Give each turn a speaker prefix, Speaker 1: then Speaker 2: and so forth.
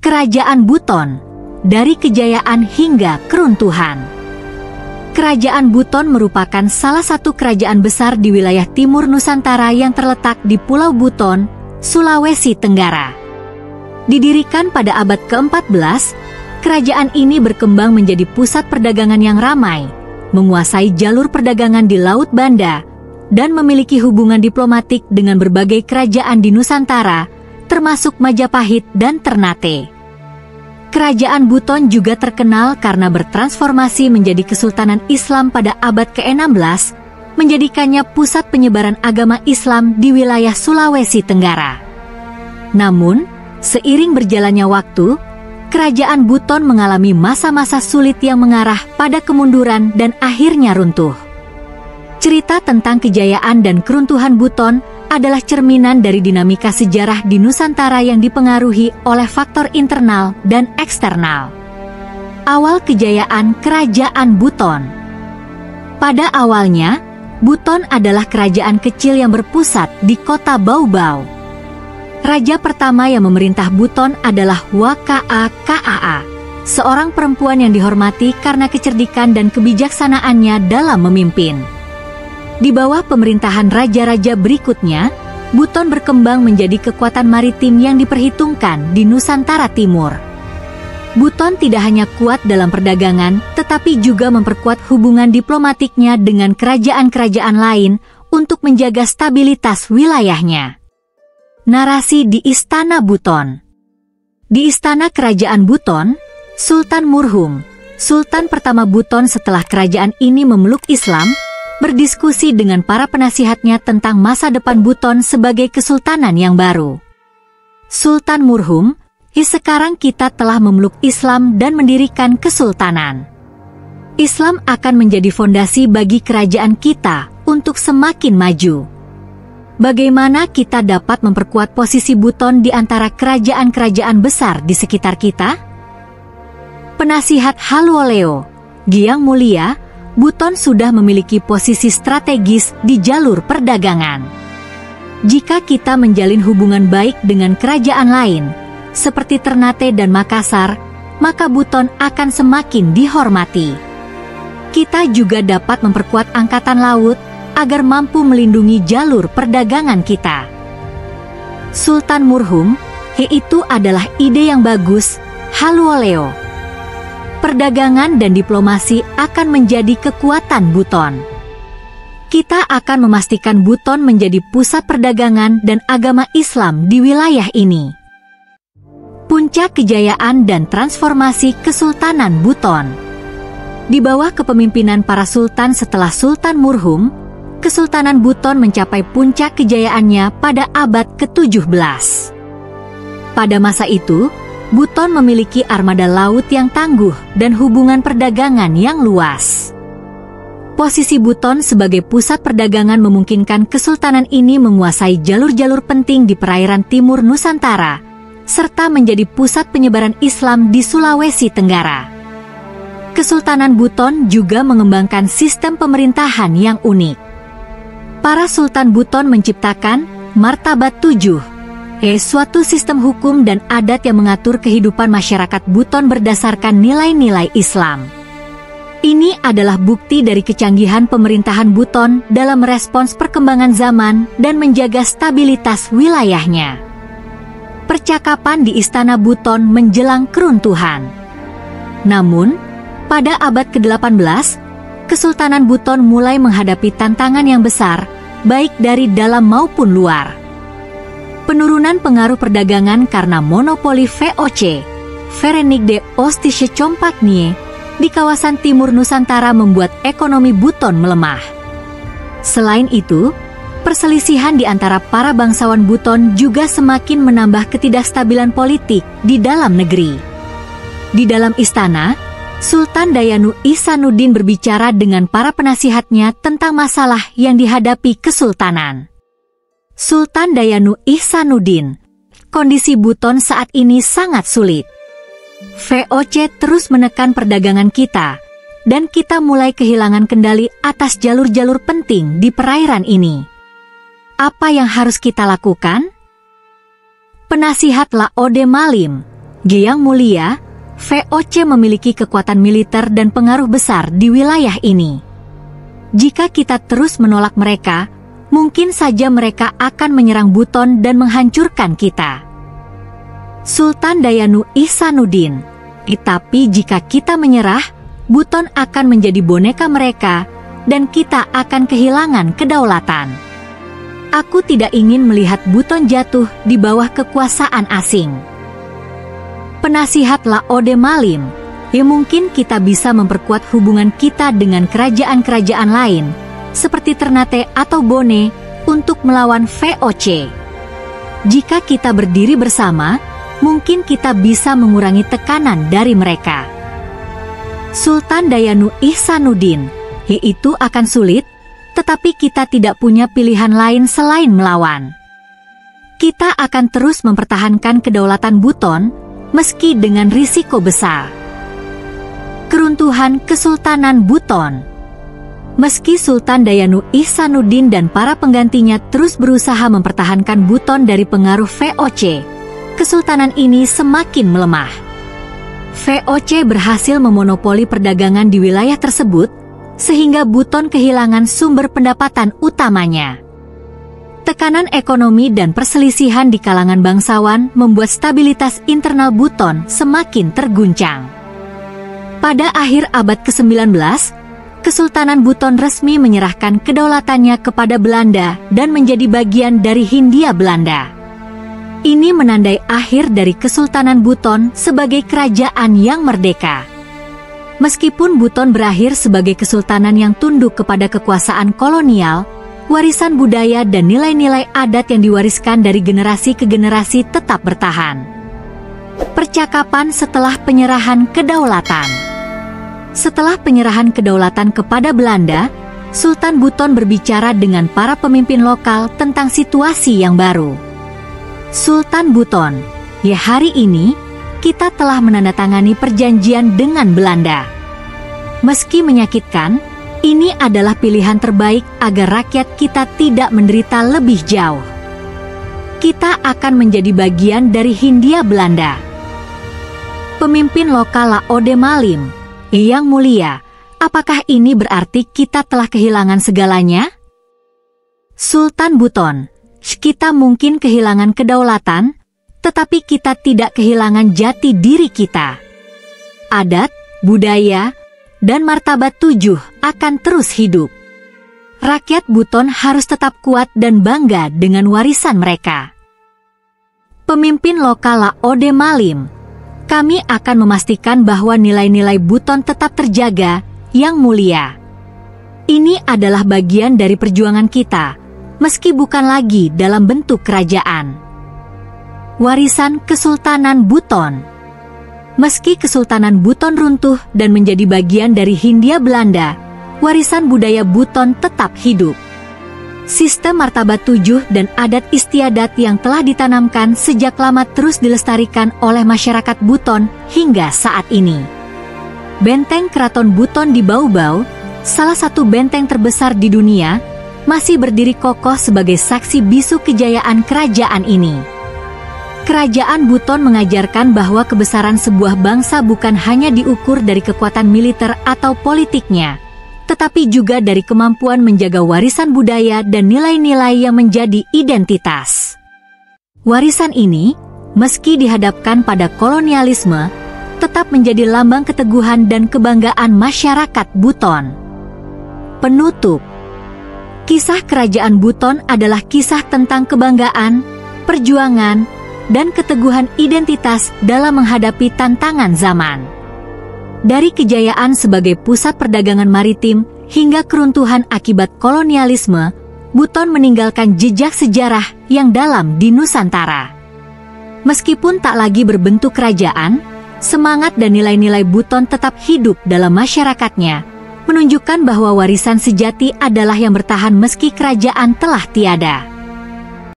Speaker 1: Kerajaan Buton, dari kejayaan hingga keruntuhan. Kerajaan Buton merupakan salah satu kerajaan besar di wilayah timur Nusantara yang terletak di Pulau Buton, Sulawesi Tenggara. Didirikan pada abad ke-14, kerajaan ini berkembang menjadi pusat perdagangan yang ramai, menguasai jalur perdagangan di Laut Banda, dan memiliki hubungan diplomatik dengan berbagai kerajaan di Nusantara, termasuk Majapahit dan Ternate. Kerajaan Buton juga terkenal karena bertransformasi menjadi Kesultanan Islam pada abad ke-16, menjadikannya pusat penyebaran agama Islam di wilayah Sulawesi Tenggara. Namun, seiring berjalannya waktu, Kerajaan Buton mengalami masa-masa sulit yang mengarah pada kemunduran dan akhirnya runtuh. Cerita tentang kejayaan dan keruntuhan Buton adalah cerminan dari dinamika sejarah di Nusantara yang dipengaruhi oleh faktor internal dan eksternal. Awal kejayaan Kerajaan Buton. Pada awalnya, Buton adalah kerajaan kecil yang berpusat di kota Baubau. Raja pertama yang memerintah Buton adalah Waka Kaa, seorang perempuan yang dihormati karena kecerdikan dan kebijaksanaannya dalam memimpin. Di bawah pemerintahan raja-raja berikutnya, Buton berkembang menjadi kekuatan maritim yang diperhitungkan di Nusantara Timur. Buton tidak hanya kuat dalam perdagangan, tetapi juga memperkuat hubungan diplomatiknya dengan kerajaan-kerajaan lain untuk menjaga stabilitas wilayahnya. Narasi di Istana Buton. Di Istana Kerajaan Buton, Sultan Murhum, Sultan pertama Buton setelah kerajaan ini memeluk Islam, berdiskusi dengan para penasihatnya tentang masa depan Buton sebagai kesultanan yang baru. Sultan Murhum, sekarang kita telah memeluk Islam dan mendirikan kesultanan. Islam akan menjadi fondasi bagi kerajaan kita untuk semakin maju. Bagaimana kita dapat memperkuat posisi Buton di antara kerajaan-kerajaan besar di sekitar kita? Penasihat Halwoleo, Giang Mulia, Buton sudah memiliki posisi strategis di jalur perdagangan. Jika kita menjalin hubungan baik dengan kerajaan lain, seperti Ternate dan Makassar, maka Buton akan semakin dihormati. Kita juga dapat memperkuat angkatan laut agar mampu melindungi jalur perdagangan kita. Sultan Murhum, itu adalah ide yang bagus, Halwoleo. Perdagangan dan diplomasi akan menjadi kekuatan Buton. Kita akan memastikan Buton menjadi pusat perdagangan dan agama Islam di wilayah ini. Puncak kejayaan dan transformasi Kesultanan Buton. Di bawah kepemimpinan para sultan setelah Sultan Murhum, Kesultanan Buton mencapai puncak kejayaannya pada abad ke-17. Pada masa itu, Buton memiliki armada laut yang tangguh dan hubungan perdagangan yang luas. Posisi Buton sebagai pusat perdagangan memungkinkan kesultanan ini menguasai jalur-jalur penting di perairan timur Nusantara, serta menjadi pusat penyebaran Islam di Sulawesi Tenggara. Kesultanan Buton juga mengembangkan sistem pemerintahan yang unik. Para Sultan Buton menciptakan Martabat 7, suatu sistem hukum dan adat yang mengatur kehidupan masyarakat Buton berdasarkan nilai-nilai Islam. Ini adalah bukti dari kecanggihan pemerintahan Buton dalam merespons perkembangan zaman dan menjaga stabilitas wilayahnya. Percakapan di Istana Buton menjelang keruntuhan. Namun, pada abad ke-18, Kesultanan Buton mulai menghadapi tantangan yang besar, baik dari dalam maupun luar. Penurunan pengaruh perdagangan karena monopoli VOC, Verenigde Ostische Compagnie, di kawasan timur Nusantara membuat ekonomi Buton melemah. Selain itu, perselisihan di antara para bangsawan Buton juga semakin menambah ketidakstabilan politik di dalam negeri. Di dalam istana, Sultan Dayanu Ihsanuddin berbicara dengan para penasihatnya tentang masalah yang dihadapi kesultanan. Sultan Dayanu Ihsanuddin, kondisi Buton saat ini sangat sulit. VOC terus menekan perdagangan kita, dan kita mulai kehilangan kendali atas jalur-jalur penting di perairan ini. Apa yang harus kita lakukan? Penasihat Laode Malim, Yang mulia, VOC memiliki kekuatan militer dan pengaruh besar di wilayah ini. Jika kita terus menolak mereka, mungkin saja mereka akan menyerang Buton dan menghancurkan kita. Sultan Dayanu Ihsanuddin, tapi jika kita menyerah, Buton akan menjadi boneka mereka dan kita akan kehilangan kedaulatan. Aku tidak ingin melihat Buton jatuh di bawah kekuasaan asing. Penasihat Laode Malim, mungkin kita bisa memperkuat hubungan kita dengan kerajaan-kerajaan lain, seperti Ternate atau Bone, untuk melawan VOC. Jika kita berdiri bersama, mungkin kita bisa mengurangi tekanan dari mereka. Sultan Dayanu Ihsanuddin, itu akan sulit, tetapi kita tidak punya pilihan lain selain melawan. Kita akan terus mempertahankan kedaulatan Buton, meski dengan risiko besar. Keruntuhan Kesultanan Buton. Meski Sultan Dayanu Ihsanuddin dan para penggantinya terus berusaha mempertahankan Buton dari pengaruh VOC, kesultanan ini semakin melemah. VOC berhasil memonopoli perdagangan di wilayah tersebut, sehingga Buton kehilangan sumber pendapatan utamanya. Tekanan ekonomi dan perselisihan di kalangan bangsawan membuat stabilitas internal Buton semakin terguncang. Pada akhir abad ke-19, Kesultanan Buton resmi menyerahkan kedaulatannya kepada Belanda dan menjadi bagian dari Hindia Belanda. Ini menandai akhir dari Kesultanan Buton sebagai kerajaan yang merdeka. Meskipun Buton berakhir sebagai kesultanan yang tunduk kepada kekuasaan kolonial, warisan budaya dan nilai-nilai adat yang diwariskan dari generasi ke generasi tetap bertahan. Percakapan setelah penyerahan kedaulatan. Setelah penyerahan kedaulatan kepada Belanda, Sultan Buton berbicara dengan para pemimpin lokal tentang situasi yang baru. Sultan Buton, hari ini kita telah menandatangani perjanjian dengan Belanda. Meski menyakitkan, ini adalah pilihan terbaik agar rakyat kita tidak menderita lebih jauh. Kita akan menjadi bagian dari Hindia Belanda. Pemimpin lokal Laode Malim, Yang mulia, apakah ini berarti kita telah kehilangan segalanya? Sultan Buton, kita mungkin kehilangan kedaulatan, tetapi kita tidak kehilangan jati diri kita. Adat, budaya, dan martabat 7 akan terus hidup. Rakyat Buton harus tetap kuat dan bangga dengan warisan mereka. Pemimpin lokal Laode Malim, kami akan memastikan bahwa nilai-nilai Buton tetap terjaga, Yang mulia. Ini adalah bagian dari perjuangan kita, meski bukan lagi dalam bentuk kerajaan. Warisan Kesultanan Buton. Meski Kesultanan Buton runtuh dan menjadi bagian dari Hindia Belanda, warisan budaya Buton tetap hidup. Sistem martabat 7 dan adat istiadat yang telah ditanamkan sejak lama terus dilestarikan oleh masyarakat Buton hingga saat ini. Benteng Keraton Buton di Baubau, salah satu benteng terbesar di dunia, masih berdiri kokoh sebagai saksi bisu kejayaan kerajaan ini. Kerajaan Buton mengajarkan bahwa kebesaran sebuah bangsa bukan hanya diukur dari kekuatan militer atau politiknya, tetapi juga dari kemampuan menjaga warisan budaya dan nilai-nilai yang menjadi identitas. Warisan ini, meski dihadapkan pada kolonialisme, tetap menjadi lambang keteguhan dan kebanggaan masyarakat Buton. Penutup. Kisah Kerajaan Buton adalah kisah tentang kebanggaan, perjuangan, dan keteguhan identitas dalam menghadapi tantangan zaman. Dari kejayaan sebagai pusat perdagangan maritim hingga keruntuhan akibat kolonialisme, Buton meninggalkan jejak sejarah yang dalam di Nusantara. Meskipun tak lagi berbentuk kerajaan, semangat dan nilai-nilai Buton tetap hidup dalam masyarakatnya, menunjukkan bahwa warisan sejati adalah yang bertahan meski kerajaan telah tiada.